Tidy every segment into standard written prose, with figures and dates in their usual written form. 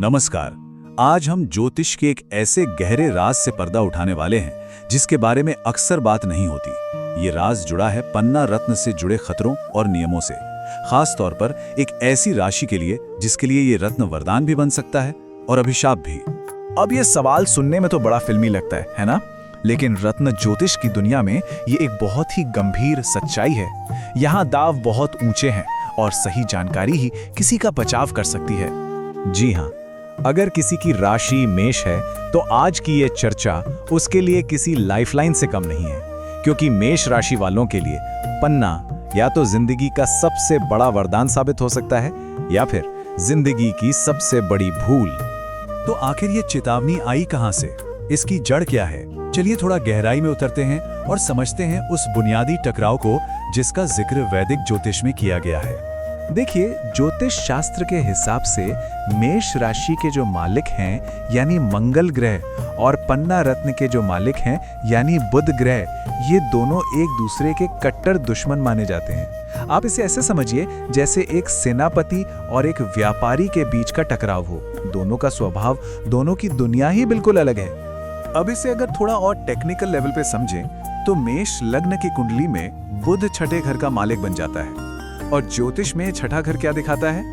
नमस्कार। आज हम ज्योतिष के एक ऐसे गहरे राज से पर्दा उठाने वाले हैं जिसके बारे में अक्सर बात नहीं होती। ये राज जुड़ा है पन्ना रत्न से जुड़े खतरों और नियमों से, खास तौर पर एक ऐसी राशि के लिए जिसके लिए ये रत्न वरदान भी बन सकता है और अभिशाप भी। अब ये सवाल सुनने में तो बड़ा फिल्मी लगता है ना? लेकिन रत्न ज्योतिष की दुनिया में ये एक बहुत ही गंभीर सच्चाई है। यहाँ दाव बहुत ऊंचे हैं और सही जानकारी ही किसी का बचाव कर सकती है। जी हाँ, अगर किसी की राशि मेष है तो आज की ये चर्चा उसके लिए किसी लाइफलाइन से कम नहीं है, क्योंकि मेष राशि वालों के लिए पन्ना या तो जिंदगी का सबसे बड़ा वरदान साबित हो सकता है या फिर जिंदगी की सबसे बड़ी भूल। तो आखिर ये चेतावनी आई कहां से? इसकी जड़ क्या है? चलिए थोड़ा गहराई में उतरते हैं और समझते हैं उस बुनियादी टकराव को जिसका जिक्र वैदिक ज्योतिष में किया गया है। देखिए, ज्योतिष शास्त्र के हिसाब से मेष राशि के जो मालिक हैं यानी मंगल ग्रह और पन्ना रत्न के जो मालिक हैं यानी बुध ग्रह, ये दोनों एक दूसरे के कट्टर दुश्मन माने जाते हैं। आप इसे ऐसे समझिए जैसे एक सेनापति और एक व्यापारी के बीच का टकराव हो। दोनों का स्वभाव, दोनों की दुनिया ही बिल्कुल अलग है। अब इसे अगर थोड़ा और टेक्निकल लेवल पे समझें तो मेष लग्न की कुंडली में बुध छठे घर का मालिक बन जाता है और ज्योतिष में छठा घर क्या दिखाता है?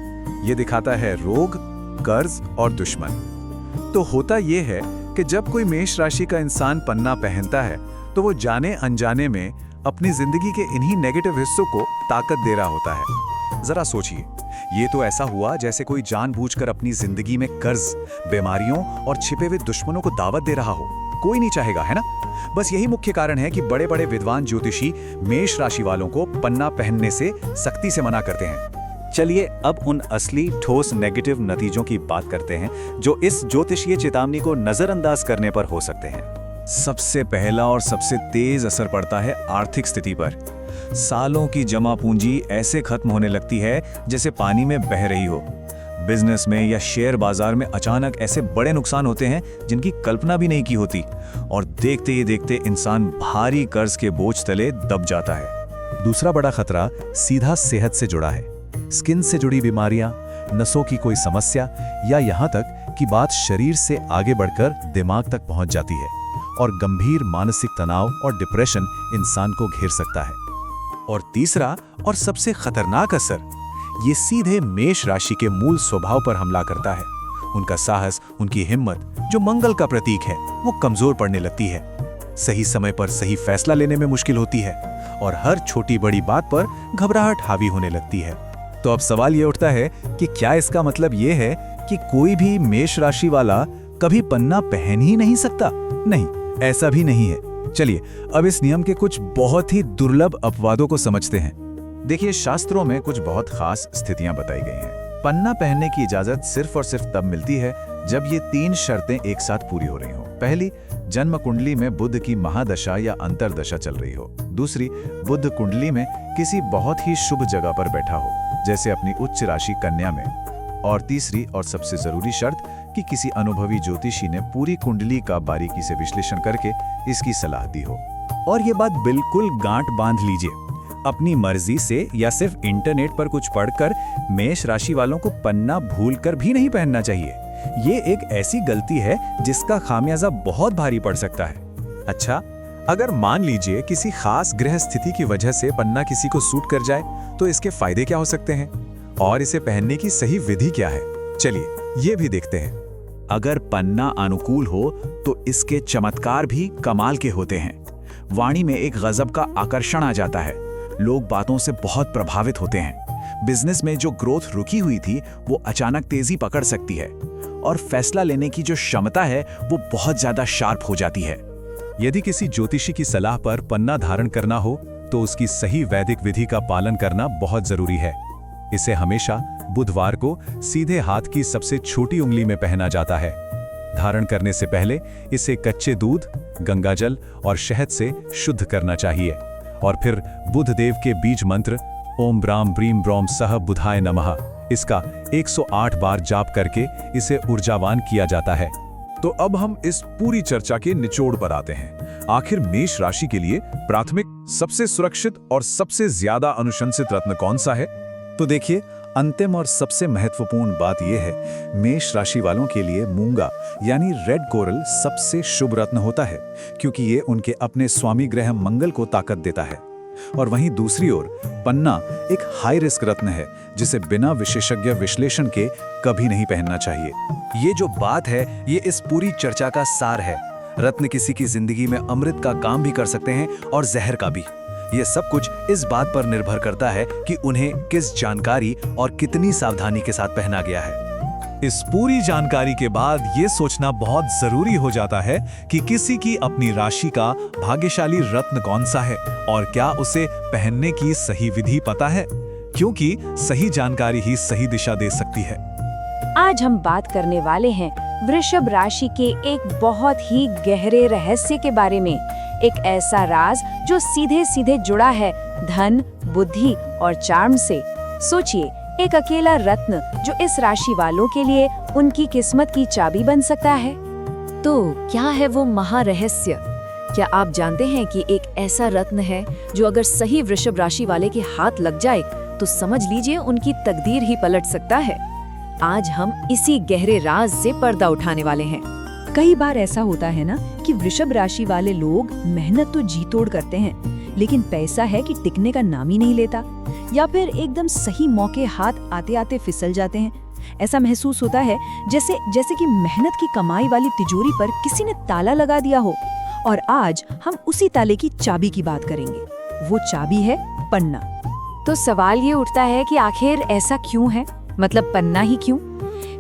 ये दिखाता है रोग, कर्ज और दुश्मन। तो होता ये है कि जब कोई मेष राशि का इंसान पन्ना पहनता है तो वो जाने अनजाने में अपनी जिंदगी के इन्हीं नेगेटिव हिस्सों को ताकत दे रहा होता है। जरा सोचिए, ये तो ऐसा हुआ जैसे कोई जानबूझकर अपनी जिंदगी में कर्ज, बीमारियों और छिपे हुए दुश्मनों को दावत दे रहा हो। कोई नहीं चाहेगा, है ना? बस यही मुख्य कारण है कि बड़े बड़े विद्वान ज्योतिषी मेष राशि वालों को पन्ना पहनने से सख्ती से मना करते हैं। चलिए अब उन असली ठोस नेगेटिव नतीजों की बात करते हैं जो इस ज्योतिषीय चेतावनी को नजरअंदाज करने पर हो सकते हैं। सबसे पहला और सबसे तेज असर पड़ता है आर्थिक स्थिति पर। सालों की जमा पूंजी ऐसे खत्म होने लगती है जैसे पानी में बह रही हो। बिजनेस में या शेयर बाजार में अचानक ऐसे बड़े नुकसान होते हैं जिनकी कल्पना भी नहीं की होती और देखते ही देखते इंसान भारी कर्ज के बोझ तले दब जाता है। दूसरा बड़ा खतरा सीधा सेहत से जुड़ा है। स्किन से जुड़ी बीमारियां, नसों की कोई समस्या या यहाँ तक कि बात शरीर से आगे बढ़कर दिमाग तक पहुंच जाती है और गंभीर मानसिक तनाव और डिप्रेशन इंसान को घेर सकता है। और तीसरा और सबसे खतरनाक असर ये सीधे मेष राशि के मूल स्वभाव पर हमला करता है। उनका साहस, उनकी हिम्मत, जो मंगल का प्रतीक है, वो कमजोर पड़ने लगती है। सही समय पर सही फैसला लेने में मुश्किल होती है और हर छोटी बड़ी बात पर घबराहट हावी होने लगती है। तो अब सवाल ये उठता है कि क्या इसका मतलब ये है कि कोई भी मेष राशि वाला कभी पन्ना पहन ही नहीं सकता? नहीं, ऐसा भी नहीं है। चलिए अब इस नियम के कुछ बहुत ही दुर्लभ अपवादों को समझते हैं। देखिए, शास्त्रों में कुछ बहुत खास स्थितियां बताई गई हैं। पन्ना पहनने की इजाजत सिर्फ और सिर्फ तब मिलती है जब ये 3 शर्तें एक साथ पूरी हो रही हो। पहली, जन्म कुंडली में बुध की महादशा या अंतरदशा चल रही हो। दूसरी, बुध कुंडली में किसी बहुत ही शुभ जगह पर बैठा हो, जैसे अपनी उच्च राशि कन्या में। और तीसरी और सबसे जरूरी शर्त कि किसी अनुभवी ज्योतिषी ने पूरी कुंडली का बारीकी से विश्लेषण करके इसकी सलाह दी हो। और ये बात बिल्कुल गांठ बांध लीजिए, अपनी मर्जी से या सिर्फ इंटरनेट पर कुछ पढ़कर मेष राशि वालों को पन्ना भूलकर भी नहीं पहनना चाहिए। ये एक ऐसी गलती है जिसका खामियाजा बहुत भारी पड़ सकता है। अच्छा, अगर मान लीजिए किसी खास ग्रह स्थिति की वजह से पन्ना किसी को सूट कर जाए तो इसके फायदे क्या हो सकते हैं और इसे पहनने की सही विधि क्या है? चलिए ये भी देखते हैं। अगर पन्ना अनुकूल हो तो इसके चमत्कार भी कमाल के होते हैं। वाणी में एक गजब का आकर्षण आ जाता है। लोग बातों से बहुत प्रभावित होते हैं। बिजनेस में जो ग्रोथ रुकी हुई थी वो अचानक तेजी पकड़ सकती है और फैसला लेने की जो क्षमता है वो बहुत ज्यादा शार्प हो जाती है। यदि किसी ज्योतिषी की सलाह पर पन्ना धारण करना हो तो उसकी सही वैदिक विधि का पालन करना बहुत जरूरी है। इसे हमेशा बुधवार को सीधे हाथ की सबसे छोटी उंगली में पहना जाता है। धारण करने से पहले इसे कच्चे दूध, गंगाजल और शहद से शुद्ध करना चाहिए और फिर बुध देव के बीज मंत्र ओम ब्राम ब्रीम ब्रौम सह बुधाय नमः इसका 108 बार जाप करके इसे ऊर्जावान किया जाता है। तो अब हम इस पूरी चर्चा के निचोड़ पर आते हैं। आखिर मेष राशि के लिए प्राथमिक, सबसे सुरक्षित और सबसे ज्यादा अनुशंसित रत्न कौन सा है? तो देखिए, अंतिम और सबसे महत्वपूर्ण बात यह है, मेष राशि वालों के लिए मूंगा यानी रेड कोरल सबसे शुभ रत्न होता है, क्योंकि ये उनके अपने स्वामी ग्रह मंगल को ताकत देता है। और वहीं दूसरी ओर पन्ना एक हाई रिस्क रत्न है, जिसे बिना विशेषज्ञ विश्लेषण के कभी नहीं पहनना चाहिए। ये जो बात है, ये इस पूरी चर्चा का सार है। रत्न किसी की जिंदगी में अमृत का काम भी कर सकते हैं और जहर का भी। ये सब कुछ इस बात पर निर्भर करता है कि उन्हें किस जानकारी और कितनी सावधानी के साथ पहना गया है। इस पूरी जानकारी के बाद ये सोचना बहुत जरूरी हो जाता है कि किसी की अपनी राशि का भाग्यशाली रत्न कौन सा है और क्या उसे पहनने की सही विधि पता है, क्योंकि सही जानकारी ही सही दिशा दे सकती है। आज हम बात करने वाले हैं वृषभ राशि के एक बहुत ही गहरे रहस्य के बारे में। एक ऐसा राज जो सीधे सीधे जुड़ा है धन, बुद्धि और चार्म से। सोचिए, एक अकेला रत्न जो इस राशि वालों के लिए उनकी किस्मत की चाबी बन सकता है। तो क्या है वो महारहस्य? क्या आप जानते हैं कि एक ऐसा रत्न है जो अगर सही वृषभ राशि वाले के हाथ लग जाए तो समझ लीजिए उनकी तकदीर ही पलट सकता है। आज हम इसी गहरे राज से पर्दा उठाने वाले हैं। कई बार ऐसा होता है ना कि वृषभ राशि वाले लोग मेहनत तो जी तोड़ करते हैं, लेकिन पैसा है कि टिकने का नाम ही नहीं लेता, या फिर एकदम सही मौके हाथ आते आते फिसल जाते हैं। ऐसा महसूस होता है जैसे कि मेहनत की कमाई वाली तिजोरी पर किसी ने ताला लगा दिया हो। और आज हम उसी ताले की चाबी की बात करेंगे। वो चाबी है पन्ना। तो सवाल ये उठता है कि आखिर ऐसा क्यों है, मतलब पन्ना ही क्यों?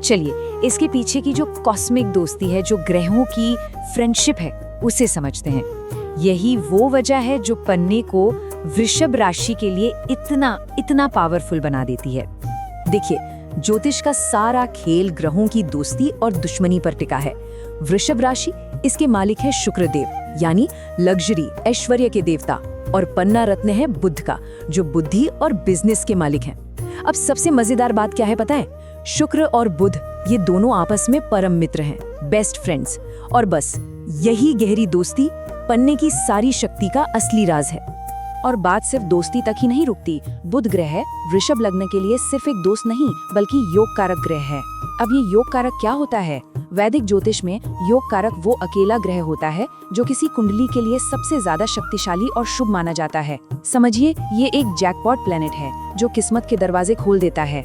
चलिए इसके पीछे की जो कॉस्मिक दोस्ती है, जो ग्रहों की फ्रेंडशिप है, उसे समझते हैं। यही वो वजह है जो पन्ने को वृषभ राशि के लिए इतना पावरफुल बना देती है। देखिए, ज्योतिष का सारा खेल ग्रहों की दोस्ती और दुश्मनी पर टिका है। वृषभ राशि, इसके मालिक है शुक्रदेव, यानी लग्जरी, ऐश्वर्य के देवता, और पन्ना रत्न है बुध का, जो बुद्धि और बिजनेस के मालिक हैं। अब सबसे मजेदार बात क्या है पता है? शुक्र और बुध ये दोनों आपस में परम मित्र हैं, बेस्ट फ्रेंड्स। और बस यही गहरी दोस्ती पन्ने की सारी शक्ति का असली राज है। और बात सिर्फ दोस्ती तक ही नहीं रुकती। बुध ग्रह वृषभ लग्न के लिए सिर्फ एक दोस्त नहीं, बल्कि योग कारक ग्रह है। अब ये योग कारक क्या होता है? वैदिक ज्योतिष में योग कारक वो अकेला ग्रह होता है जो किसी कुंडली के लिए सबसे ज्यादा शक्तिशाली और शुभ माना जाता है। समझिए, ये एक जैकपॉट प्लेनेट है जो किस्मत के दरवाजे खोल देता है।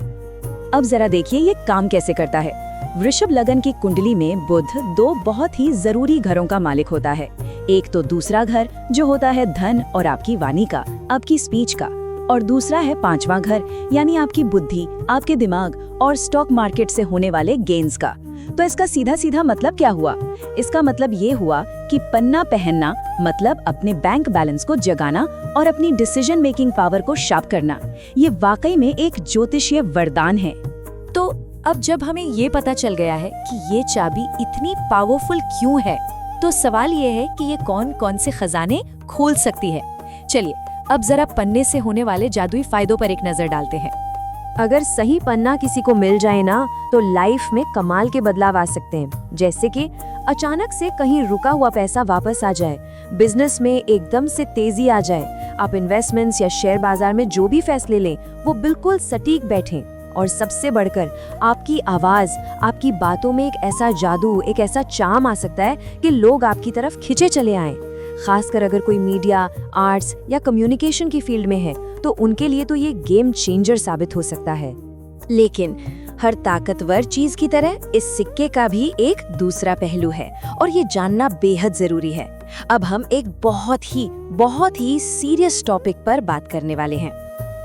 अब जरा देखिए ये काम कैसे करता है। वृषभ लगन की कुंडली में बुध दो बहुत ही जरूरी घरों का मालिक होता है। एक तो दूसरा घर जो होता है धन और आपकी वाणी का, आपकी स्पीच का, और दूसरा है पांचवा घर यानी आपकी बुद्धि, आपके दिमाग और स्टॉक मार्केट से होने वाले गेन्स का। तो इसका सीधा सीधा मतलब क्या हुआ? इसका मतलब ये हुआ कि पन्ना पहनना मतलब अपने बैंक बैलेंस को जगाना और अपनी डिसीजन मेकिंग पावर को शार्प करना। ये वाकई में एक ज्योतिषीय वरदान है। तो अब जब हमें ये पता चल गया है कि ये चाबी इतनी पावरफुल क्यों है, तो सवाल ये है कि ये कौन कौन से खजाने खोल सकती है। चलिए अब जरा पन्ने से होने वाले जादुई फायदों पर एक नजर डालते हैं। अगर सही पन्ना किसी को मिल जाए ना, तो लाइफ में कमाल के बदलाव आ सकते हैं। जैसे कि अचानक से कहीं रुका हुआ पैसा वापस आ जाए, बिजनेस में एकदम से तेजी आ जाए, आप इन्वेस्टमेंट्स या शेयर बाजार में जो भी फैसले लें वो बिल्कुल सटीक बैठें। और सबसे बढ़कर आपकी आवाज, आपकी बातों में एक ऐसा जादू, एक ऐसा चार्म आ सकता है कि लोग आपकी तरफ खिंचे चले आएं। खासकर अगर कोई मीडिया, आर्ट्स या कम्युनिकेशन की फील्ड में है तो उनके लिए तो ये गेम चेंजर साबित हो सकता है। लेकिन हर ताकतवर चीज की तरह इस सिक्के का भी एक दूसरा पहलू है और ये जानना बेहद जरूरी है। अब हम एक बहुत ही सीरियस टॉपिक पर बात करने वाले हैं।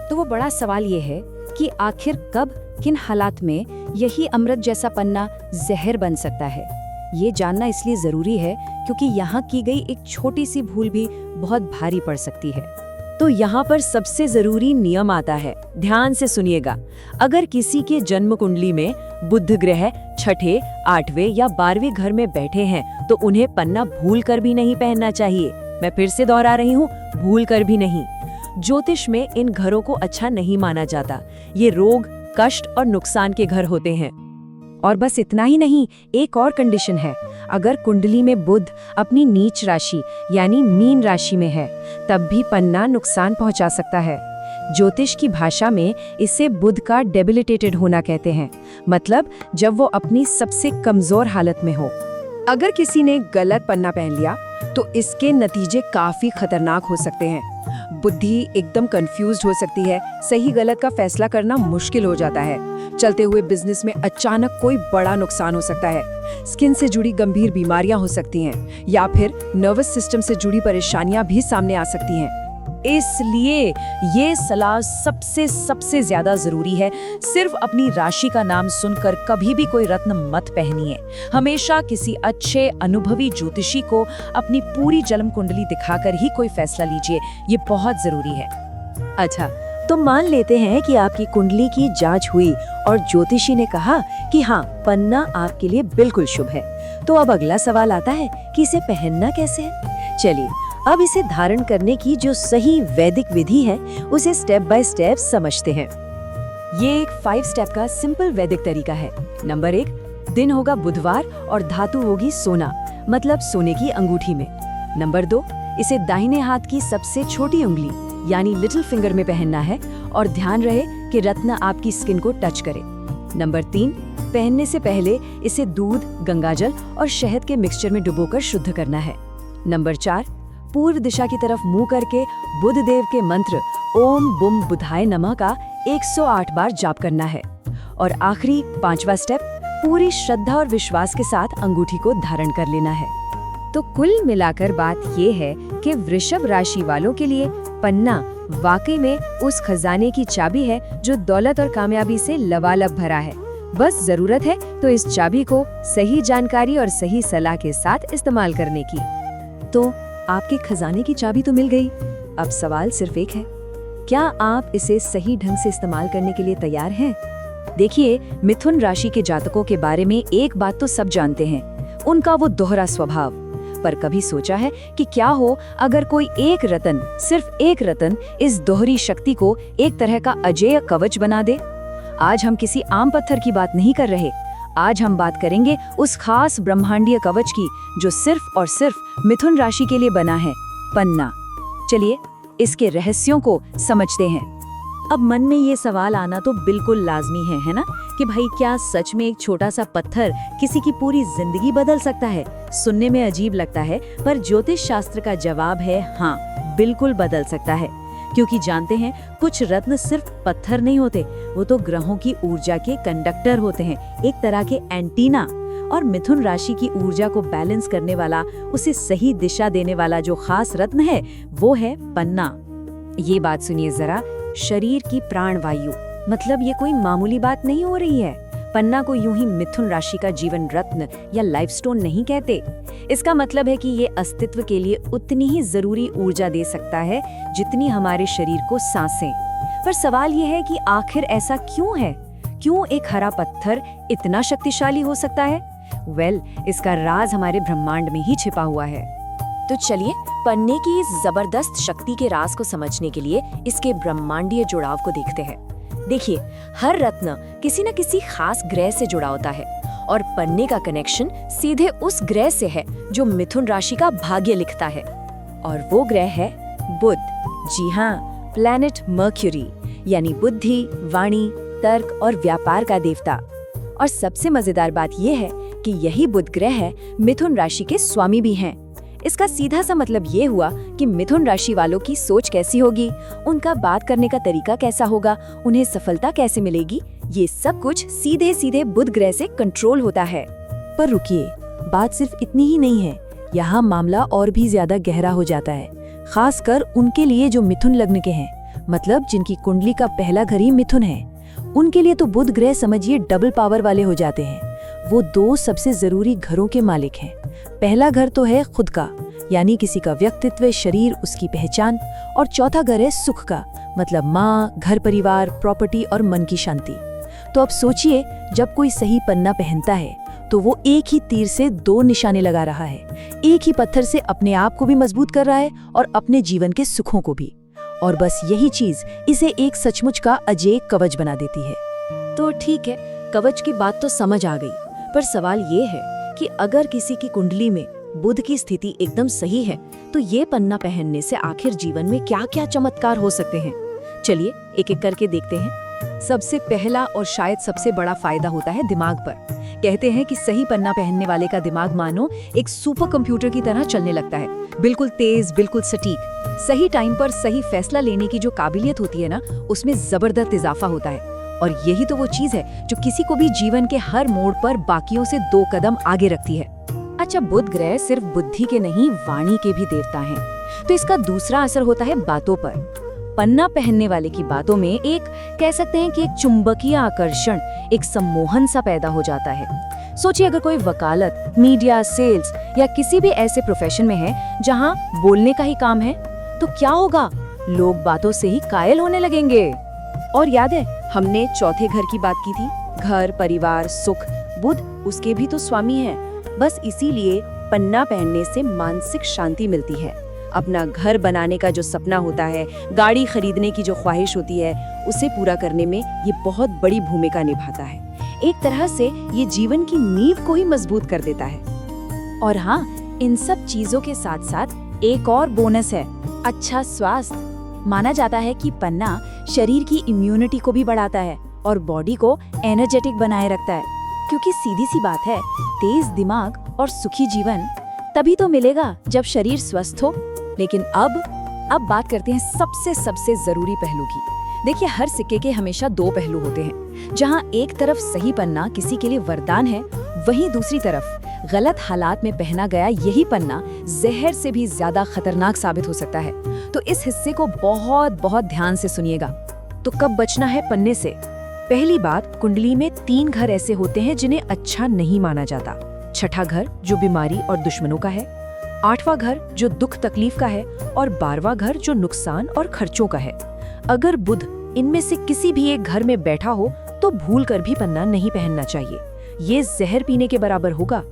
तो वो बड़ा सवाल ये है कि आखिर कब, किन हालात में यही अमृत जैसा पन्ना जहर बन सकता है। ये जानना इसलिए जरूरी है क्योंकि यहाँ की गई एक छोटी सी भूल भी बहुत भारी पड़ सकती है। तो यहाँ पर सबसे जरूरी नियम आता है, ध्यान से सुनिएगा। अगर किसी के जन्म कुंडली में बुध ग्रह छठे, 8वें या 12वें घर में बैठे हैं तो उन्हें पन्ना भूल कर भी नहीं पहनना चाहिए। मैं फिर से दोहरा रही हूँ, भूल कर भी नहीं। ज्योतिष में इन घरों को अच्छा नहीं माना जाता। ये रोग, कष्ट और नुकसान के घर होते हैं। और बस इतना ही नहीं, एक और कंडीशन है। अगर कुंडली में बुध अपनी नीच राशि यानी मीन राशि में है, तब भी पन्ना नुकसान पहुंचा सकता है। ज्योतिष की भाषा में इसे बुध का डेबिलिटेटेड होना कहते हैं, मतलब जब वो अपनी सबसे कमजोर हालत में हो। अगर किसी ने गलत पन्ना पहन लिया तो इसके नतीजे काफी खतरनाक हो सकते हैं। बुद्धि एकदम कंफ्यूज्ड हो सकती है, सही गलत का फैसला करना मुश्किल हो जाता है। चलते हुए बिजनेस में अचानक कोई बड़ा नुकसान हो सकता है, स्किन से जुड़ी गंभीर बीमारियां हो सकती हैं, या फिर नर्वस सिस्टम से जुड़ी परेशानियां भी सामने आ सकती हैं। इसलिए ये सलाह सबसे ज्यादा जरूरी है। सिर्फ अपनी राशि का नाम सुनकर कभी भी कोई रत्न मत पहनिए। हमेशा किसी अच्छे अनुभवी ज्योतिषी को अपनी पूरी जन्म कुंडली दिखाकर ही कोई फैसला लीजिए, ये बहुत जरूरी है। अच्छा, तो मान लेते हैं कि आपकी कुंडली की जांच हुई और ज्योतिषी ने कहा कि हाँ, पन्ना आपके लिए बिल्कुल शुभ है। तो अब अगला सवाल आता है कि इसे पहनना कैसे है। चलिए, अब इसे धारण करने की जो सही वैदिक विधि है उसे स्टेप बाय स्टेप समझते हैं। ये एक 5 स्टेप का सिंपल वैदिक तरीका है। नंबर 1, दिन होगा बुधवार और धातु होगी सोना, मतलब सोने की अंगूठी में। नंबर 2, इसे दाहिने हाथ की सबसे छोटी उंगली यानी लिटिल फिंगर में पहनना है और ध्यान रहे कि रत्न आपकी स्किन को टच करे। नंबर 3, पहनने से पहले इसे दूध, गंगाजल और शहद के मिक्सचर में डुबोकर शुद्ध करना है। नंबर 4, पूर्व दिशा की तरफ मुंह करके बुध देव के मंत्र ओम बुम बुधाय नमः का 108 बार जाप करना है। और आखिरी 5वां स्टेप, पूरी श्रद्धा और विश्वास के साथ अंगूठी को धारण कर लेना है। तो कुल मिलाकर बात ये है कि वृषभ राशि वालों के लिए पन्ना वाकई में उस खजाने की चाबी है जो दौलत और कामयाबी से लबालब भरा है। बस जरूरत है तो इस चाबी को सही जानकारी और सही सलाह के साथ इस्तेमाल करने की। तो आपके खजाने की चाबी तो मिल गई। अब सवाल सिर्फ एक है, क्या आप इसे सही ढंग से इस्तेमाल करने के लिए तैयार हैं? देखिए, मिथुन राशि के जातकों के बारे में एक बात तो सब जानते हैं, उनका वो दोहरा स्वभाव। पर कभी सोचा है कि क्या हो अगर कोई एक रतन, सिर्फ एक रतन, इस दोहरी शक्ति को एक तरह का अजेय कवच बना दे? आज हम किसी आम पत्थर की बात नहीं कर रहे, आज हम बात करेंगे उस खास ब्रह्मांडीय कवच की जो सिर्फ और सिर्फ मिथुन राशि के लिए बना है, पन्ना। चलिए इसके रहस्यों को समझते हैं। अब मन में ये सवाल आना तो बिल्कुल लाजमी है ना, कि भाई क्या सच में एक छोटा सा पत्थर किसी की पूरी जिंदगी बदल सकता है? सुनने में अजीब लगता है, पर ज्योतिष शास्त्र का जवाब है हाँ, बिल्कुल बदल सकता है। क्योंकि जानते हैं, कुछ रत्न सिर्फ पत्थर नहीं होते, वो तो ग्रहों की ऊर्जा के कंडक्टर होते हैं, एक तरह के एंटीना। और मिथुन राशि की ऊर्जा को बैलेंस करने वाला, उसे सही दिशा देने वाला जो खास रत्न है वो है पन्ना। ये बात सुनिए जरा, शरीर की प्राण वायु, मतलब ये कोई मामूली बात नहीं हो रही है। पन्ना को यूं ही मिथुन राशि का जीवन रत्न या लाइफस्टोन नहीं कहते। इसका मतलब है कि ये अस्तित्व के लिए उतनी ही जरूरी ऊर्जा दे सकता है जितनी हमारे शरीर को सांसें। पर सवाल ये है कि आखिर ऐसा क्यों है? क्यों एक हरा पत्थर इतना शक्तिशाली हो सकता है? इसका राज हमारे ब्रह्मांड में ही छिपा हुआ है। तो चलिए पन्ने की इस जबरदस्त शक्ति के राज को समझने के लिए इसके ब्रह्मांडीय जुड़ाव को देखते हैं। देखिए, हर रत्न किसी न किसी खास ग्रह से जुड़ा होता है और पन्ने का कनेक्शन सीधे उस ग्रह से है जो मिथुन राशि का भाग्य लिखता है, और वो ग्रह है बुध। जी हाँ, प्लैनेट मर्क्यूरी, यानी बुद्धि, वाणी, तर्क और व्यापार का देवता। और सबसे मजेदार बात यह है कि यही बुध ग्रह है मिथुन राशि के स्वामी भी हैं। इसका सीधा सा मतलब ये हुआ कि मिथुन राशि वालों की सोच कैसी होगी, उनका बात करने का तरीका कैसा होगा, उन्हें सफलता कैसे मिलेगी, ये सब कुछ सीधे सीधे बुध ग्रह से कंट्रोल होता है। पर रुकिए, बात सिर्फ इतनी ही नहीं है, यहाँ मामला और भी ज्यादा गहरा हो जाता है, खासकर उनके लिए जो मिथुन लग्न के हैं, मतलब जिनकी कुंडली का पहला घर ही मिथुन है। उनके लिए तो बुध ग्रह समझिए डबल पावर वाले हो जाते हैं। वो 2 सबसे जरूरी घरों के मालिक हैं। पहला घर तो है खुद का, यानी किसी का व्यक्तित्व, शरीर, उसकी पहचान। और चौथा घर है सुख का, मतलब माँ, घर परिवार, प्रॉपर्टी और मन की शांति। तो अब सोचिए, जब कोई सही पन्ना पहनता है तो वो एक ही तीर से 2 निशाने लगा रहा है। एक ही पत्थर से अपने आप को भी मजबूत कर रहा है और अपने जीवन के सुखों को भी। और बस यही चीज इसे एक सचमुच का अजेय कवच बना देती है। तो ठीक है, कवच की बात तो समझ आ गई, पर सवाल ये है कि अगर किसी की कुंडली में बुध की स्थिति एकदम सही है तो ये पन्ना पहनने से आखिर जीवन में क्या क्या चमत्कार हो सकते हैं। चलिए एक एक करके देखते हैं। सबसे पहला और शायद सबसे बड़ा फायदा होता है दिमाग पर। कहते हैं कि सही पन्ना पहनने वाले का दिमाग मानो एक सुपर कंप्यूटर की तरह चलने लगता है, बिल्कुल तेज, बिल्कुल सटीक। सही टाइम पर सही फैसला लेने की जो काबिलियत होती है ना, उसमें जबरदस्त इजाफा होता है। और यही तो वो चीज है जो किसी को भी जीवन के हर मोड़ पर बाकियों से 2 कदम आगे रखती है। अच्छा, बुध ग्रह सिर्फ बुद्धि के नहीं, वाणी के भी देवता हैं, तो इसका दूसरा असर होता है बातों पर। पन्ना पहनने वाले की बातों में एक कह सकते हैं कि एक चुंबकीय आकर्षण, एक सम्मोहन सा पैदा हो जाता है। सोचिए अगर कोई वकालत, मीडिया, सेल्स या किसी भी ऐसे प्रोफेशन में है जहां बोलने का ही काम है, तो क्या होगा? लोग बातों से ही कायल होने लगेंगे। और याद है हमने चौथे घर की बात की थी, घर, परिवार, सुख। बुध उसके भी तो स्वामी है। बस इसीलिए पन्ना पहनने से मानसिक शांति मिलती है। अपना घर बनाने का जो सपना होता है, गाड़ी खरीदने की जो ख्वाहिश होती है, उसे पूरा करने में ये बहुत बड़ी भूमिका निभाता है। एक तरह से ये जीवन की नींव को ही मजबूत कर देता है। और हाँ, इन सब चीजों के साथ साथ एक और बोनस है, अच्छा स्वास्थ्य। माना जाता है कि पन्ना शरीर की इम्यूनिटी को भी बढ़ाता है और बॉडी को एनर्जेटिक बनाए रखता है। क्योंकि सीधी सी बात है, तेज दिमाग और सुखी जीवन तभी तो मिलेगा जब शरीर स्वस्थ हो। लेकिन अब बात करते हैं सबसे जरूरी पहलू की। देखिए, हर सिक्के के हमेशा 2 पहलू होते हैं। जहां एक तरफ सही पन्ना किसी के लिए वरदान है, वहीं दूसरी तरफ गलत हालात में पहना गया यही पन्ना जहर से भी ज्यादा खतरनाक साबित हो सकता है। तो इस हिस्से को बहुत ध्यान से सुनिएगा। तो कब बचना है पन्ने से? पहली बात, कुंडली में 3 घर ऐसे होते हैं जिन्हें अच्छा नहीं माना जाता। छठा घर जो बीमारी और दुश्मनों का है, 8वां घर जो दुख तकलीफ का है, और 12वां घर जो नुकसान और खर्चों का है। अगर बुध इनमें से किसी भी एक घर में बैठा हो तो भूल कर भी पन्ना नहीं पहनना चाहिए। ये जहर पीने के बराबर होगा।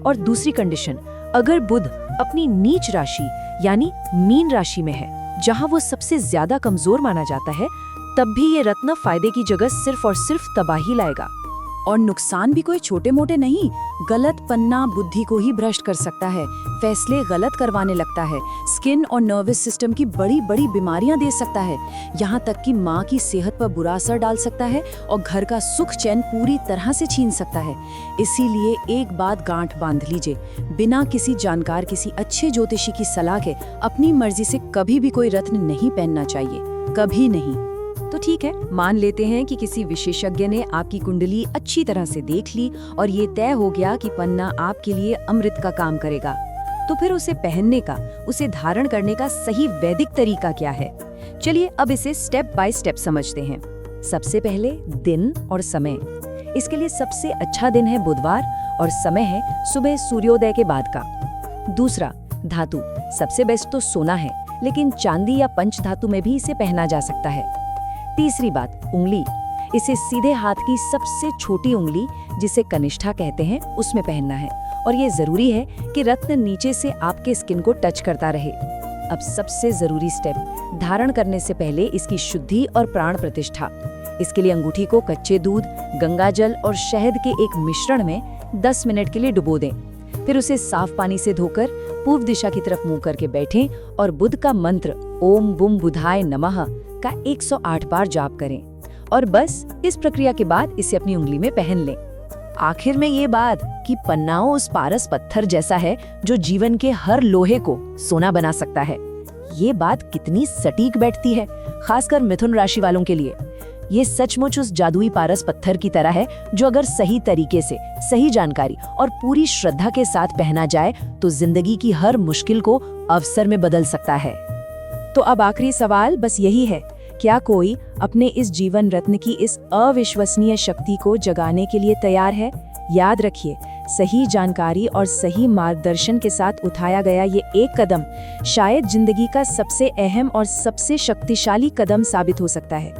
और दूसरी कंडीशन, अगर बुध अपनी नीच राशि यानी मीन राशि में है, जहां वो सबसे ज्यादा कमजोर माना जाता है, तब भी ये रत्न फायदे की जगह सिर्फ और सिर्फ तबाही लाएगा। और नुकसान भी कोई छोटे मोटे नहीं। गलत पन्ना बुद्धि को ही भ्रष्ट कर सकता है, फैसले गलत करवाने लगता है, स्किन और नर्वस सिस्टम की बड़ी बीमारियां दे सकता है, यहाँ तक कि माँ की सेहत पर बुरा असर डाल सकता है और घर का सुख चैन पूरी तरह से छीन सकता है। इसीलिए एक बात गांठ बांध लीजिए, बिना किसी जानकार, किसी अच्छे ज्योतिषी की सलाह के अपनी मर्जी से कभी भी कोई रत्न नहीं पहनना चाहिए, कभी नहीं। तो ठीक है, मान लेते हैं कि किसी विशेषज्ञ ने आपकी कुंडली अच्छी तरह से देख ली और ये तय हो गया कि पन्ना आपके लिए अमृत का काम करेगा। तो फिर उसे पहनने का, उसे धारण करने का सही वैदिक तरीका क्या है? चलिए अब इसे स्टेप बाय स्टेप समझते हैं। सबसे पहले दिन और समय। इसके लिए सबसे अच्छा दिन है बुधवार और समय है सुबह सूर्योदय के बाद का। दूसरा, धातु। सबसे बेस्ट तो सोना है, लेकिन चांदी या पंच धातु में भी इसे पहना जा सकता है। तीसरी बात, उंगली। इसे सीधे हाथ की सबसे छोटी उंगली, जिसे कनिष्ठा कहते हैं, उसमें पहनना है। और ये जरूरी है कि रत्न नीचे से आपके स्किन को टच करता रहे। अब सबसे जरूरी स्टेप, धारण करने से पहले इसकी शुद्धि और प्राण प्रतिष्ठा। इसके लिए अंगूठी को कच्चे दूध, गंगाजल और शहद के एक मिश्रण में 10 मिनट के लिए डुबो दें। फिर उसे साफ पानी से धोकर पूर्व दिशा की तरफ मुंह करके बैठें और बुध का मंत्र ओम बुम बुधाय नमः का 108 बार जाप करें। और बस इस प्रक्रिया के बाद इसे अपनी उंगली में पहन लें। आखिर में ये बात कि पन्नाओं उस पारस पत्थर जैसा है जो जीवन के हर लोहे को सोना बना सकता है। ये बात कितनी सटीक बैठती है, खासकर मिथुन राशि वालों के लिए। ये सचमुच उस जादुई पारस पत्थर की तरह है जो अगर सही तरीके से, सही जानकारी और पूरी श्रद्धा के साथ पहना जाए तो जिंदगी की हर मुश्किल को अवसर में बदल सकता है। तो अब आखिरी सवाल बस यही है, क्या कोई अपने इस जीवन रत्न की इस अविश्वसनीय शक्ति को जगाने के लिए तैयार है? याद रखिए, सही जानकारी और सही मार्गदर्शन के साथ उठाया गया ये एक कदम शायद जिंदगी का सबसे अहम और सबसे शक्तिशाली कदम साबित हो सकता है।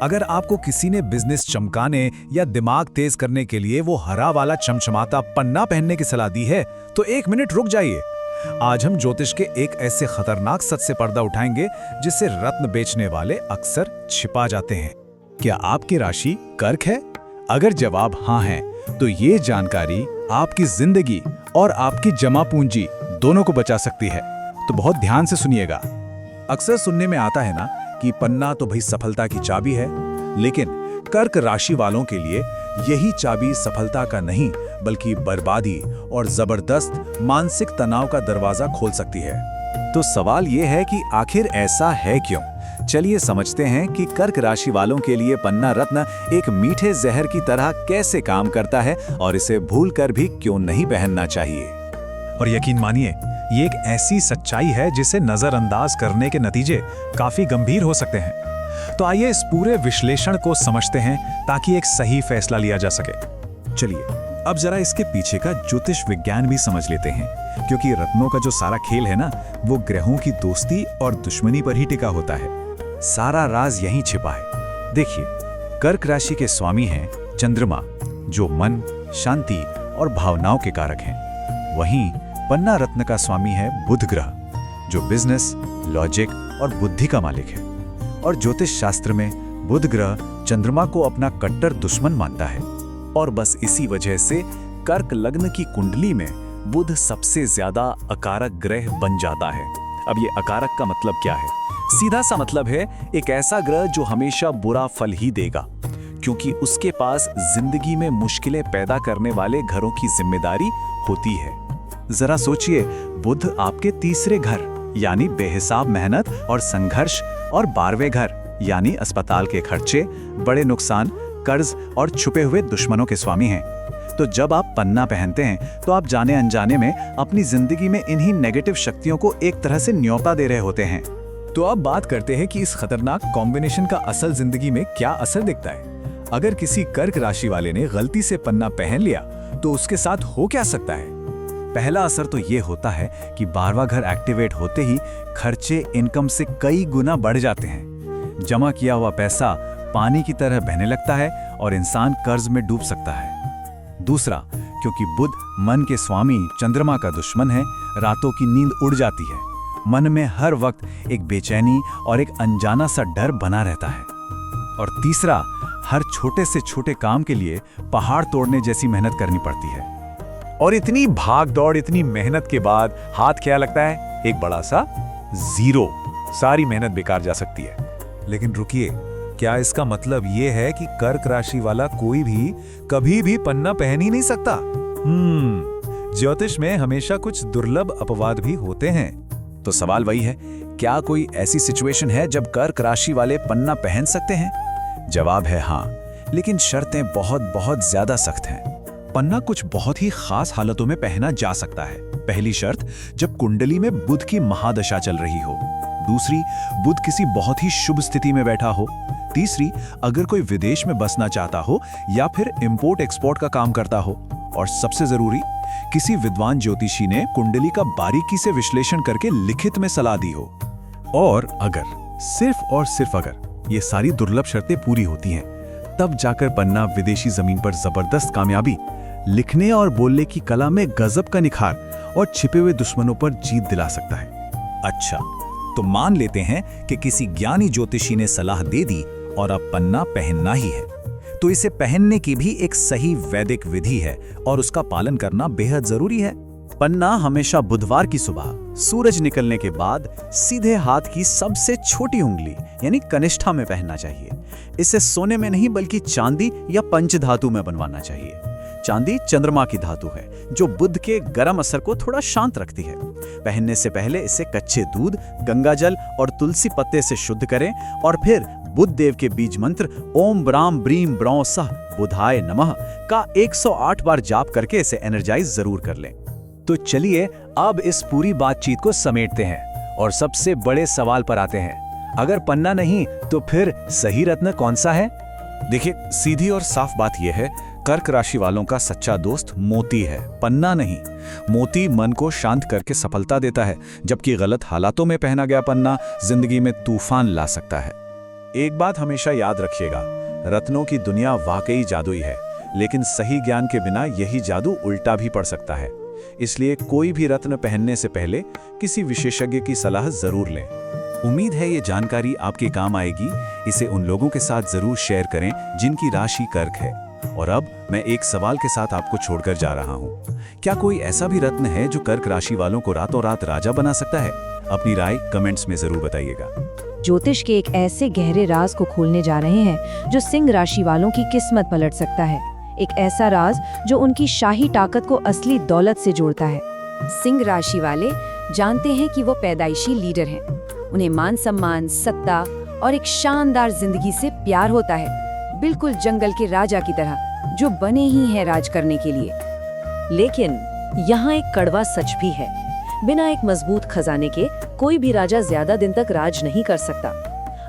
अगर आपको किसी ने बिजनेस चमकाने या दिमाग तेज करने के लिए वो हरा वाला चमचमाता पन्ना पहनने की सलाह दी है, तो 1 मिनट रुक जाइए। आज हम ज्योतिष के एक ऐसे खतरनाक सच से पर्दा उठाएंगे जिससे रत्न बेचने वाले अक्सर छिपा जाते हैं। क्या आपकी राशि कर्क है? अगर जवाब हाँ है, तो ये जानकारी आपकी जिंदगी और आपकी जमा पूंजी दोनों को बचा सकती है। तो बहुत ध्यान से सुनिएगा। अक्सर सुनने में आता है ना कि पन्ना तो भाई सफलता की चाबी है, लेकिन कर्क राशि वालों के लिए यही चाबी सफलता का नहीं बल्कि बर्बादी और जबरदस्त मानसिक तनाव का दरवाजा खोल सकती है। तो सवाल ये है कि आखिर ऐसा है क्यों? चलिए समझते हैं कि कर्क राशि वालों के लिए पन्ना रत्न एक मीठे जहर की तरह कैसे काम करता है और इसे भूलकर भी क्यों नहीं पहनना चाहिए। और यकीन मानिए, ये एक ऐसी सच्चाई है जिसे नजरअंदाज करने के नतीजे काफी गंभीर हो सकते हैं। तो आइए इस पूरे विश्लेषण को समझते हैं ताकि एक सही फैसला लिया जा सके। चलिए अब जरा इसके पीछे का ज्योतिष विज्ञान भी समझ लेते हैं, क्योंकि रत्नों का जो सारा खेल है ना, वो ग्रहों की दोस्ती और दुश्मनी पर ही टिका होता है। सारा राज यहीं छिपा है। देखिए, कर्क राशि के स्वामी हैं चंद्रमा, जो मन, शांति और भावनाओं के कारक हैं। वहीं पन्ना रत्न का स्वामी है बुध ग्रह, जो बिजनेस, लॉजिक और बुद्धि का मालिक है। और ज्योतिष शास्त्र में बुध ग्रह चंद्रमा को अपना कट्टर दुश्मन मानता है। और बस इसी वजह से कर्क लग्न की कुंडली में बुध सबसे ज्यादा अकारक ग्रह बन जाता है। अब ये अकारक का मतलब क्या है? सीधा सा मतलब है एक ऐसा ग्रह जो हमेशा बुरा फल ही देगा, क्योंकि उसके पास जिंदगी में मुश्किलें पैदा करने वाले घरों की जिम्मेदारी होती है। जरा सोचिए, बुध आपके तीसरे घर यानी बेहिसाब मेहनत और संघर्ष, और 12वें घर यानी अस्पताल के खर्चे, बड़े नुकसान, कर्ज और छुपे हुए दुश्मनों के स्वामी हैं। तो जब आप पन्ना पहनते हैं तो आप जाने अनजाने में अपनी जिंदगी में इन्हीं नेगेटिव शक्तियों को एक तरह से न्योता दे रहे होते हैं। तो अब बात करते हैं कि इस खतरनाक कॉम्बिनेशन का असल जिंदगी में क्या असर दिखता है। अगर किसी कर्क राशि वाले ने गलती से पन्ना पहन लिया तो उसके साथ हो क्या सकता है? पहला असर तो ये होता है कि 12वां घर एक्टिवेट होते ही खर्चे इनकम से कई गुना बढ़ जाते हैं। जमा किया हुआ पैसा पानी की तरह बहने लगता है और इंसान कर्ज में डूब सकता है। दूसरा, क्योंकि बुध मन के स्वामी चंद्रमा का दुश्मन है, रातों की नींद उड़ जाती है। मन में हर वक्त एक बेचैनी और एक अनजाना सा डर बना रहता है। और तीसरा, हर छोटे से छोटे काम के लिए पहाड़ तोड़ने जैसी मेहनत करनी पड़ती है। और इतनी भाग दौड़, इतनी मेहनत के बाद हाथ क्या लगता है? एक बड़ा सा जीरो। सारी मेहनत बेकार जा सकती है। लेकिन रुकिए, क्या इसका मतलब ये है कि कर्क राशि वाला कोई भी कभी भी पन्ना पहन ही नहीं सकता? ज्योतिष में हमेशा कुछ दुर्लभ अपवाद भी होते हैं। तो सवाल वही है, क्या कोई ऐसी सिचुएशन है जब कर्क राशि वाले पन्ना पहन सकते हैं? जवाब है हाँ, लेकिन शर्तें बहुत बहुत ज्यादा सख्त हैं। पन्ना कुछ बहुत ही खास हालतों में पहना जा सकता है। पहली शर्त, जब कुंडली में बुध की महादशा चल रही हो। दूसरी, बुध किसी बहुत ही शुभ स्थिति में बैठा हो। तीसरी, अगर कोई विदेश में बसना चाहता हो या फिर इंपोर्ट एक्सपोर्ट का काम करता हो। और सबसे जरूरी, किसी विद्वान ज्योतिषी ने कुंडली का बारीकी से विश्लेषण करके लिखित में सलाह दी हो। और अगर, सिर्फ और सिर्फ अगर ये सारी दुर्लभ शर्तें पूरी होती हैं, तब जाकर पन्ना विदेशी जमीन पर जबरदस्त कामयाबी, लिखने और बोलने की कला में गजब का निखार और छिपे हुए दुश्मनों पर जीत दिला सकता है। अच्छा, तो मान लेते हैं कि किसी ज्ञानी ज्योतिषी ने सलाह दे दी और अब पन्ना पहनना ही है, तो इसे पहनने की भी एक सही वैदिक विधि है और उसका पालन करना बेहद जरूरी है। पन्ना हमेशा बुधवार की सुबह सूरज निकलने के बाद सीधे हाथ की सबसे छोटी उंगली यानी कनिष्ठा में पहनना चाहिए। इसे सोने में नहीं बल्कि चांदी या पंचधातु में बनवाना चाहिए। चांदी चंद्रमा की धातु है जो बुध के गर्म असर को थोड़ा शांत रखती है। पहनने से पहले इसे कच्चे दूध, गंगाजल और तुलसी पत्ते से शुद्ध करें और फिर बुध देव के बीज मंत्र ओम ब्राम ब्रीम ब्रौ सह बुधाय नमः का 108 बार जाप करके इसे एनर्जाइज जरूर कर लें। तो चलिए अब इस पूरी बातचीत को समेटते हैं और सबसे बड़े सवाल पर आते हैं। अगर पन्ना नहीं तो फिर सही रत्न कौन सा है? देखिए, सीधी और साफ बात यह है, कर्क राशि वालों का सच्चा दोस्त मोती है, पन्ना नहीं। मोती मन को शांत करके सफलता देता है, जबकि गलत हालातों में पहना गया पन्ना जिंदगी में तूफान ला सकता है। एक बात हमेशा याद रखिएगा, रत्नों की दुनिया वाकई जादुई है, लेकिन सही ज्ञान के बिना यही जादू उल्टा भी पड़ सकता है। इसलिए कोई भी रत्न पहनने से पहले किसी विशेषज्ञ की सलाह जरूर लें। उम्मीद है ये जानकारी आपके काम आएगी। इसे उन लोगों के साथ जरूर शेयर करें जिनकी राशि कर्क है। और अब मैं एक सवाल के साथ आपको छोड़कर जा रहा हूँ। क्या कोई ऐसा भी रत्न है जो कर्क राशि वालों को रातों रात राजा बना सकता है? अपनी राय कमेंट्स में जरूर बताइएगा। ज्योतिष के एक ऐसे गहरे राज को खोलने जा रहे हैं जो सिंह राशि वालों की किस्मत पलट सकता है। एक ऐसा राज जो उनकी शाही ताकत को असली दौलत से जोड़ता है। सिंह राशि वाले जानते हैं कि वो पैदाइशी लीडर हैं। उन्हें मान सम्मान, सत्ता और एक शानदार जिंदगी से प्यार होता है, बिल्कुल जंगल के राजा की तरह जो बने ही हैं राज करने के लिए। लेकिन यहाँ एक कड़वा सच भी है, बिना एक मजबूत खजाने के कोई भी राजा ज्यादा दिन तक राज नहीं कर सकता।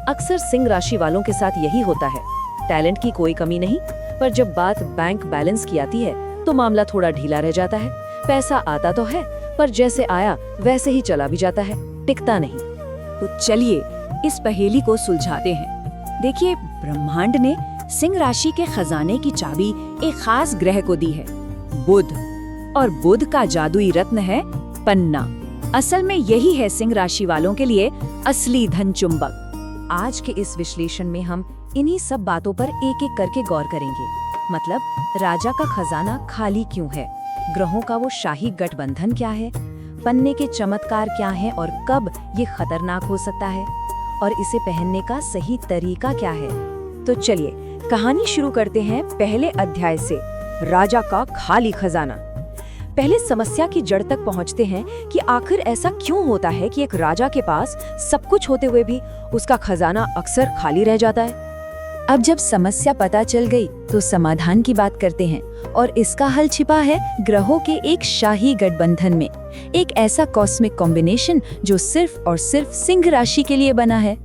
अक्सर सिंह राशि वालों के साथ यही होता है। टैलेंट की कोई कमी नहीं, पर जब बात बैंक बैलेंस की आती है तो मामला थोड़ा ढीला रह जाता है। पैसा आता तो है, पर जैसे आया वैसे ही चला भी जाता है, टिकता नहीं। तो चलिए इस पहेली को सुलझाते हैं। देखिए, ब्रह्मांड ने सिंह राशि के खजाने की चाबी एक खास ग्रह को दी है, बुध। और बुध का जादुई रत्न है पन्ना। असल में यही है सिंह राशि वालों के लिए असली धन चुंबक। आज के इस विश्लेषण में हम इन्हीं सब बातों पर एक एक करके गौर करेंगे। मतलब राजा का खजाना खाली क्यों है, ग्रहों का वो शाही गठबंधन क्या है, पन्ने के चमत्कार क्या है और कब ये खतरनाक हो सकता है, और इसे पहनने का सही तरीका क्या है। तो चलिए कहानी शुरू करते हैं पहले अध्याय से, राजा का खाली खजाना। पहले समस्या की जड़ तक पहुंचते हैं कि आखिर ऐसा क्यों होता है कि एक राजा के पास सब कुछ होते हुए भी उसका खजाना अक्सर खाली रह जाता है। अब जब समस्या पता चल गई तो समाधान की बात करते हैं, और इसका हल छिपा है ग्रहों के एक शाही गठबंधन में, एक ऐसा कॉस्मिक कॉम्बिनेशन जो सिर्फ और सिर्फ सिंह राशि के लिए बना है।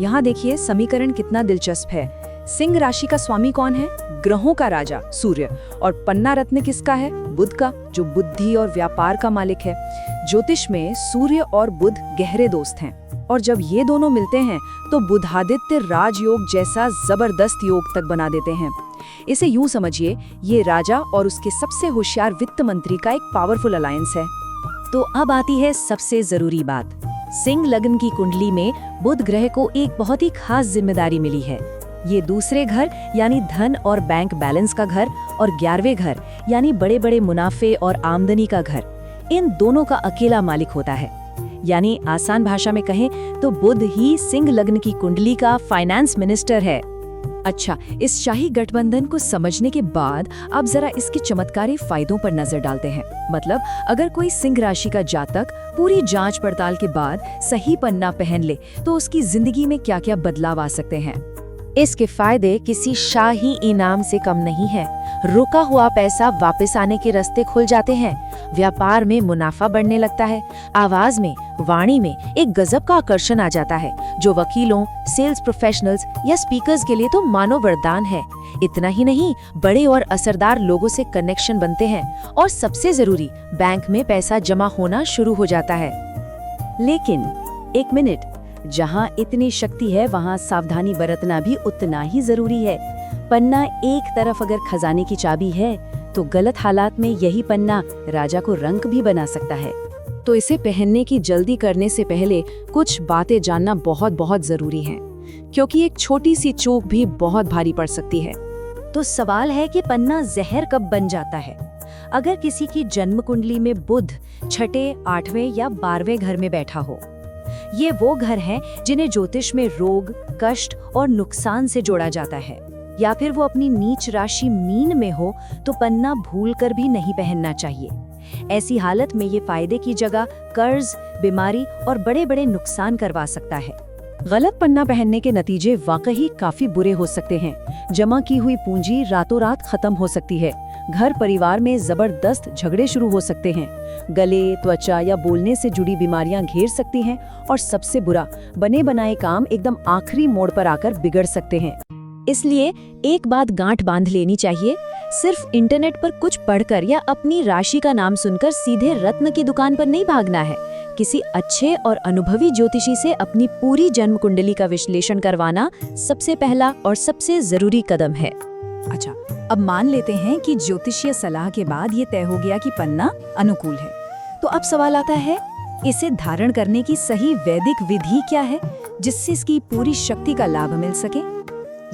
यहाँ देखिए समीकरण कितना दिलचस्प है। सिंह राशि का स्वामी कौन है? ग्रहों का राजा सूर्य। और पन्ना रत्न किसका है? बुध का, जो बुद्धि और व्यापार का मालिक है। ज्योतिष में सूर्य और बुध गहरे दोस्त हैं, और जब ये दोनों मिलते हैं तो बुधादित्य राजयोग जैसा जबरदस्त योग तक बना देते हैं। इसे यूं समझिए, ये राजा और उसके सबसे होशियार वित्त मंत्री का एक पावरफुल अलायंस है। तो अब आती है सबसे जरूरी बात। सिंह लग्न की कुंडली में बुध ग्रह को एक बहुत ही खास जिम्मेदारी मिली है। ये दूसरे घर यानी धन और बैंक बैलेंस का घर, और 11वें घर यानी बड़े बड़े मुनाफे और आमदनी का घर, इन दोनों का अकेला मालिक होता है। यानी आसान भाषा में कहें तो बुध ही सिंह लग्न की कुंडली का फाइनेंस मिनिस्टर है। अच्छा, इस शाही गठबंधन को समझने के बाद अब जरा इसके चमत्कारी फायदों पर नजर डालते हैं। मतलब अगर कोई सिंह राशि का जातक पूरी जांच पड़ताल के बाद सही पन्ना पहन ले तो उसकी जिंदगी में क्या क्या बदलाव आ सकते हैं। इसके फायदे किसी शाही इनाम से कम नहीं है। रुका हुआ पैसा वापस आने के रास्ते खुल जाते हैं, व्यापार में मुनाफा बढ़ने लगता है, आवाज में, वाणी में एक गजब का आकर्षण आ जाता है जो वकीलों, सेल्स प्रोफेशनल्स या स्पीकर्स के लिए तो मानो वरदान है। इतना ही नहीं, बड़े और असरदार लोगों से कनेक्शन बनते हैं, और सबसे जरूरी, बैंक में पैसा जमा होना शुरू हो जाता है। लेकिन एक मिनट, जहाँ इतनी शक्ति है वहाँ सावधानी बरतना भी उतना ही जरूरी है। पन्ना एक तरफ अगर खजाने की चाबी है तो गलत हालात में यही पन्ना राजा को रंक भी बना सकता है। तो इसे पहनने की जल्दी करने से पहले कुछ बातें जानना बहुत बहुत जरूरी है, क्योंकि एक छोटी सी चूक भी बहुत भारी पड़ सकती है। तो सवाल है कि पन्ना जहर कब बन जाता है? अगर किसी की जन्म कुंडली में बुध 6, 8वें या 12वें घर में बैठा हो। ये वो घर हैं जिन्हें ज्योतिष में रोग, कष्ट और नुकसान से जोड़ा जाता है। या फिर वो अपनी नीच राशि मीन में हो तो पन्ना भूलकर भी नहीं पहनना चाहिए। ऐसी हालत में ये फायदे की जगह कर्ज, बीमारी और बड़े बड़े नुकसान करवा सकता है। गलत पन्ना पहनने के नतीजे वाकई काफी बुरे हो सकते हैं। जमा की हुई पूंजी रातों रात खत्म हो सकती है। घर परिवार में जबरदस्त झगड़े शुरू हो सकते हैं। गले, त्वचा या बोलने से जुड़ी बीमारियां घेर सकती हैं, और सबसे बुरा, बने बनाए काम एकदम आखिरी मोड़ पर आकर बिगड़ सकते हैं। इसलिए एक बात गांठ बांध लेनी चाहिए, सिर्फ इंटरनेट पर कुछ पढ़कर या अपनी राशि का नाम सुनकर सीधे रत्न की दुकान पर नहीं भागना है। किसी अच्छे और अनुभवी ज्योतिषी से अपनी पूरी जन्म कुंडली का विश्लेषण करवाना सबसे पहला और सबसे जरूरी कदम है। अच्छा, अब मान लेते हैं कि ज्योतिषीय सलाह के बाद ये तय हो गया कि पन्ना अनुकूल है। तो अब सवाल आता है, इसे धारण करने की सही वैदिक विधि क्या है जिससे इसकी पूरी शक्ति का लाभ मिल सके?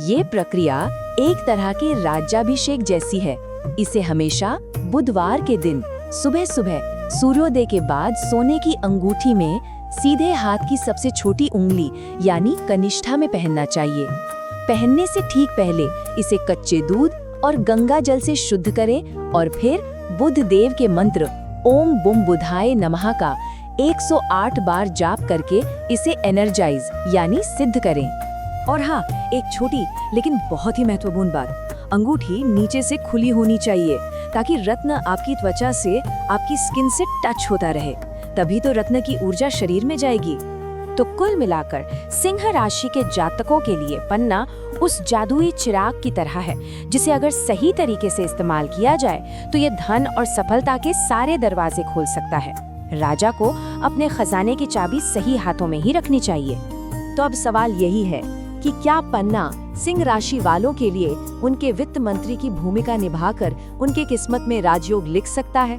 ये प्रक्रिया एक तरह के राज्याभिषेक जैसी है। इसे हमेशा बुधवार के दिन सुबह सुबह सूर्योदय के बाद सोने की अंगूठी में सीधे हाथ की सबसे छोटी उंगली यानी कनिष्ठा में पहनना चाहिए। पहनने से ठीक पहले इसे कच्चे दूध और गंगा जल से शुद्ध करें और फिर बुध देव के मंत्र ओम बुम बुधाय नमः का 108 बार जाप करके इसे एनर्जाइज यानी सिद्ध करें। और हाँ, एक छोटी लेकिन बहुत ही महत्वपूर्ण बात, अंगूठी नीचे से खुली होनी चाहिए ताकि रत्न आपकी त्वचा से, आपकी स्किन से टच होता रहे, तभी तो रत्न की ऊर्जा शरीर में जाएगी। तो कुल मिलाकर सिंह राशि के जातकों के लिए पन्ना उस जादुई चिराग की तरह है जिसे अगर सही तरीके से इस्तेमाल किया जाए तो ये धन और सफलता के सारे दरवाजे खोल सकता है। राजा को अपने खजाने की चाबी सही हाथों में ही रखनी चाहिए। तो अब सवाल यही है कि क्या पन्ना सिंह राशि वालों के लिए उनके वित्त मंत्री की भूमिका निभाकर उनके किस्मत में राजयोग लिख सकता है?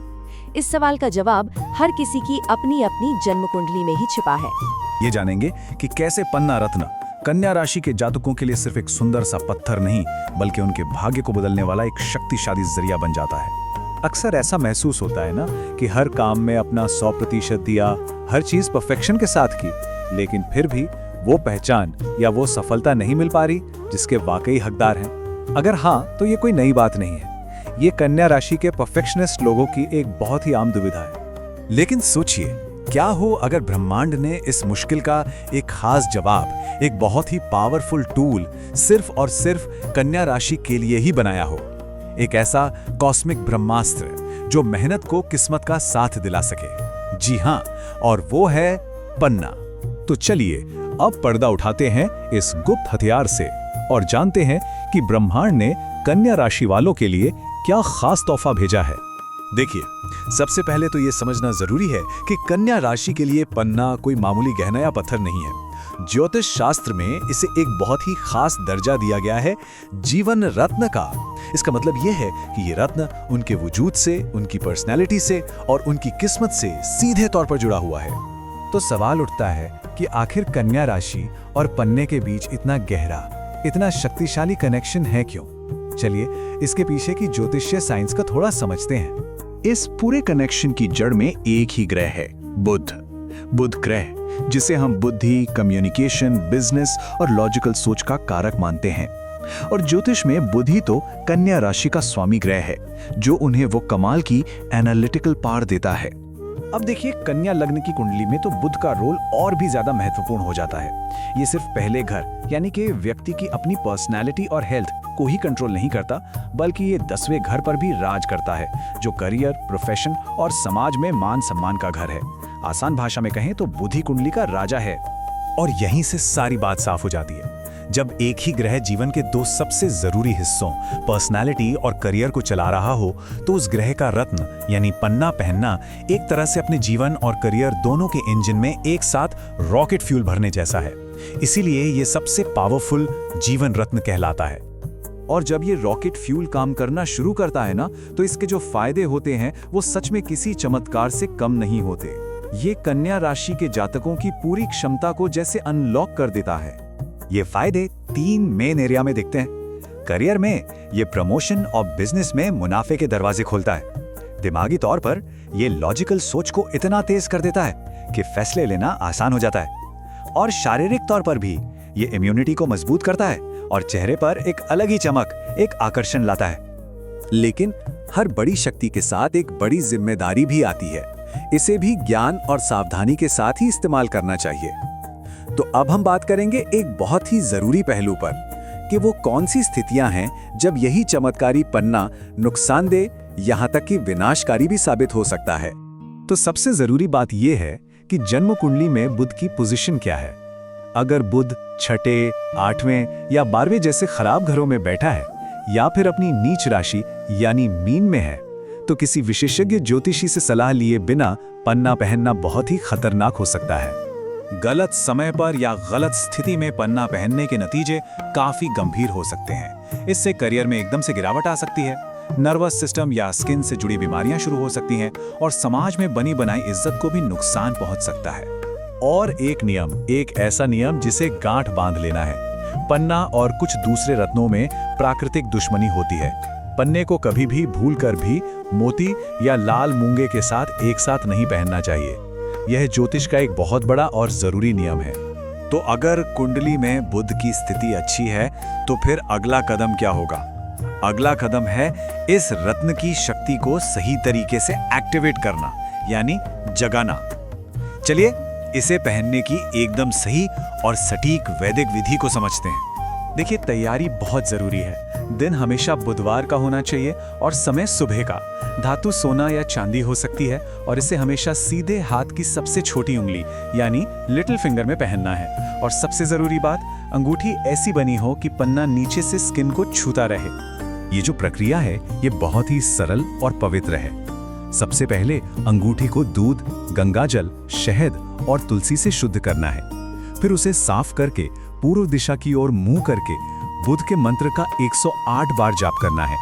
इस सवाल का जवाब हर किसी की अपनी अपनी जन्म कुंडली में ही छिपा है। ये जानेंगे कि कैसे पन्ना रत्न कन्या राशि के जातकों के लिए सिर्फ एक सुंदर सा पत्थर नहीं बल्कि उनके भाग्य को बदलने वाला एक शक्तिशाली जरिया बन जाता है। अक्सर ऐसा महसूस होता है ना कि हर काम में अपना 100% दिया, हर चीज परफेक्शन के साथ की, लेकिन फिर भी वो पहचान या वो सफलता नहीं मिल पा रही जिसके वाकई हकदार हैं। अगर हाँ, तो ये कोई नई बात नहीं है। ये कन्या राशि के परफेक्शनिस्ट लोगों की एक बहुत ही आम दुविधा है। लेकिन सोचिए, क्या हो अगर ब्रह्मांड ने इस मुश्किल का एक खास जवाब, एक बहुत ही पावरफुल टूल सिर्फ और सिर्फ कन्या राशि के लिए ही बनाया हो। एक ऐसा कॉस्मिक ब्रह्मास्त्र जो मेहनत को किस्मत का साथ दिला सके। जी हाँ, और वो है पन्ना। तो चलिए अब पर्दा उठाते हैं इस गुप्त हथियार से और जानते हैं कि ब्रह्मांड ने कन्या राशि वालों के लिए क्या खास तोहफा भेजा है। देखिए, सबसे पहले तो ये समझना जरूरी है कि कन्या राशि के लिए पन्ना कोई मामूली गहना या पत्थर नहीं है। ज्योतिष शास्त्र में इसे एक बहुत ही खास दर्जा दिया गया है, जीवन रत्न का। इसका मतलब यह है कि ये रत्न उनके वजूद से, उनकी पर्सनैलिटी से और उनकी किस्मत से सीधे तौर पर जुड़ा हुआ है। तो सवाल उठता है कि आखिर कन्या राशि और पन्ने के बीच इतना गहरा, इतना शक्तिशाली कनेक्शन है क्यों? चलिए इसके पीछे की ज्योतिषीय साइंस का थोड़ा समझते हैं। इस पूरे कनेक्शन की जड़ में एक ही ग्रह है, बुध। बुध ग्रह जिसे हम बुद्धि, कम्युनिकेशन, बिजनेस और लॉजिकल सोच का कारक मानते हैं। और ज्योतिष में बुध ही तो कन्या राशि का स्वामी ग्रह है, जो उन्हें वो कमाल की एनालिटिकल पावर देता है। अब देखिए, कन्या लग्न की कुंडली में तो बुध का रोल और भी ज्यादा महत्वपूर्ण हो जाता है। ये सिर्फ पहले घर यानी कि व्यक्ति की अपनी पर्सनैलिटी और हेल्थ को ही कंट्रोल नहीं करता, बल्कि ये 10वें घर पर भी राज करता है, जो करियर, प्रोफेशन और समाज में मान सम्मान का घर है। आसान भाषा में कहें तो बुध ही कुंडली का राजा है। और यहीं से सारी बात साफ हो जाती है। जब एक ही ग्रह जीवन के दो सबसे जरूरी हिस्सों, पर्सनालिटी और करियर को चला रहा हो, तो उस ग्रह का रत्न यानी पन्ना पहनना एक तरह से अपने जीवन और करियर दोनों के इंजन में एक साथ रॉकेट फ्यूल भरने जैसा है। इसीलिए ये सबसे पावरफुल जीवन रत्न कहलाता है। और जब ये रॉकेट फ्यूल काम करना शुरू करता है ना, तो इसके जो फायदे होते हैं वो सच में किसी चमत्कार से कम नहीं होते। ये कन्या राशि के जातकों की पूरी क्षमता को जैसे अनलॉक कर देता है। ये फायदे 3 मेन एरिया में दिखते हैं। करियर में ये प्रमोशन और बिजनेस में मुनाफे के दरवाजे खोलता है। दिमागी तौर पर ये लॉजिकल सोच को इतना तेज कर देता है कि फैसले लेना आसान हो जाता है। और शारीरिक तौर पर भी ये इम्यूनिटी को मजबूत करता है और चेहरे पर एक अलग ही चमक, एक आकर्षण लाता है। लेकिन हर बड़ी शक्ति के साथ एक बड़ी जिम्मेदारी भी आती है। इसे भी ज्ञान और सावधानी के साथ ही इस्तेमाल करना चाहिए। तो अब हम बात करेंगे एक बहुत ही जरूरी पहलू पर कि वो कौन सी स्थितियां हैं जब यही चमत्कारी पन्ना नुकसानदेह, यहां तक कि विनाशकारी भी साबित हो सकता है। तो सबसे जरूरी बात यह है कि जन्म कुंडली में बुध की पोजीशन क्या है। अगर बुध 6, 8वें या 12वें जैसे खराब घरों में बैठा है या फिर अपनी नीच राशि यानी मीन में है, तो किसी विशेषज्ञ ज्योतिषी से सलाह लिए बिना पन्ना पहनना बहुत ही खतरनाक हो सकता है। गलत समय पर या गलत स्थिति में पन्ना पहनने के नतीजे काफी गंभीर हो सकते हैं। इससे करियर में एकदम से गिरावट आ सकती है, नर्वस सिस्टम या स्किन से जुड़ी बीमारियां शुरू हो सकती हैं और समाज में बनी बनाई इज्जत को भी नुकसान पहुंच सकता है। और एक ऐसा नियम जिसे गांठ बांध लेना है। पन्ना और कुछ दूसरे रत्नों में प्राकृतिक दुश्मनी होती है। पन्ने को कभी भी भूलकर भी मोती या लाल मूंगे के साथ एक साथ नहीं पहनना चाहिए। यह ज्योतिष का एक बहुत बड़ा और जरूरी नियम है। तो अगर कुंडली में बुध की स्थिति अच्छी है तो फिर अगला कदम क्या होगा? अगला कदम है इस रत्न की शक्ति को सही तरीके से एक्टिवेट करना, यानी जगाना। चलिए इसे पहनने की एकदम सही और सटीक वैदिक विधि को समझते हैं। देखिए, तैयारी बहुत जरूरी है। दिन हमेशा बुधवार का होना चाहिए और समय सुबह का। धातु सोना या चांदी हो सकती है और इसे हमेशा सीधे हाथ की सबसे छोटी उंगली यानी लिटिल फिंगर में पहनना है। और सबसे जरूरी बात, अंगूठी ऐसी बनी हो कि पन्ना नीचे से स्किन को छूता रहे। ये जो प्रक्रिया है ये बहुत ही सरल और पवित्र है। सबसे पहले अंगूठी को दूध, गंगाजल, शहद और तुलसी से शुद्ध करना है। फिर उसे साफ करके पूर्व दिशा की ओर मुंह करके बुध के मंत्र का 108 बार जाप करना है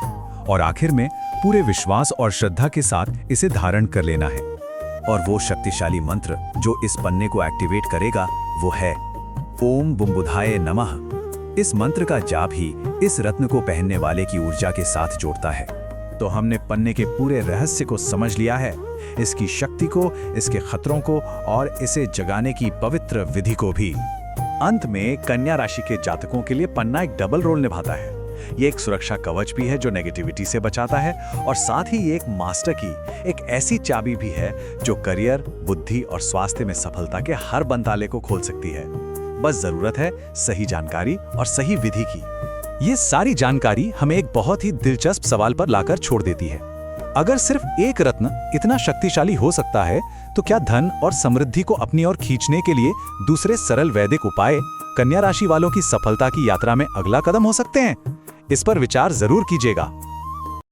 और आखिर में पूरे विश्वास और श्रद्धा के साथ इसे धारण कर लेना है। और वो शक्तिशाली मंत्र जो इस पन्ने को एक्टिवेट करेगा वो है ओम बुम्बुधाय नमः। इस मंत्र का जाप ही इस रत्न को पहनने वाले की ऊर्जा के साथ जोड़ता है। तो हमने पन्ने के पूरे रहस्य को समझ लिया है, इसकी शक्ति को, इसके खतरों को और इसे जगाने की पवित्र विधि को भी। अंत में कन्या राशि के जातकों के लिए पन्ना एक डबल रोल निभाता है। ये एक सुरक्षा कवच भी है जो नेगेटिविटी से बचाता है और साथ ही ये एक मास्टर की, एक ऐसी चाबी भी है जो करियर, बुद्धि और स्वास्थ्य में सफलता के हर बंताले को खोल सकती है। बस जरूरत है सही जानकारी और सही विधि की। ये सारी जानकारी हमें एक बहुत ही दिलचस्प सवाल पर लाकर छोड़ देती है। अगर सिर्फ एक रत्न इतना शक्तिशाली हो सकता है तो क्या धन और समृद्धि को अपनी ओर खींचने के लिए दूसरे सरल वैदिक उपाय कन्या राशि वालों की सफलता की यात्रा में अगला कदम हो सकते हैं? इस पर विचार जरूर कीजिएगा।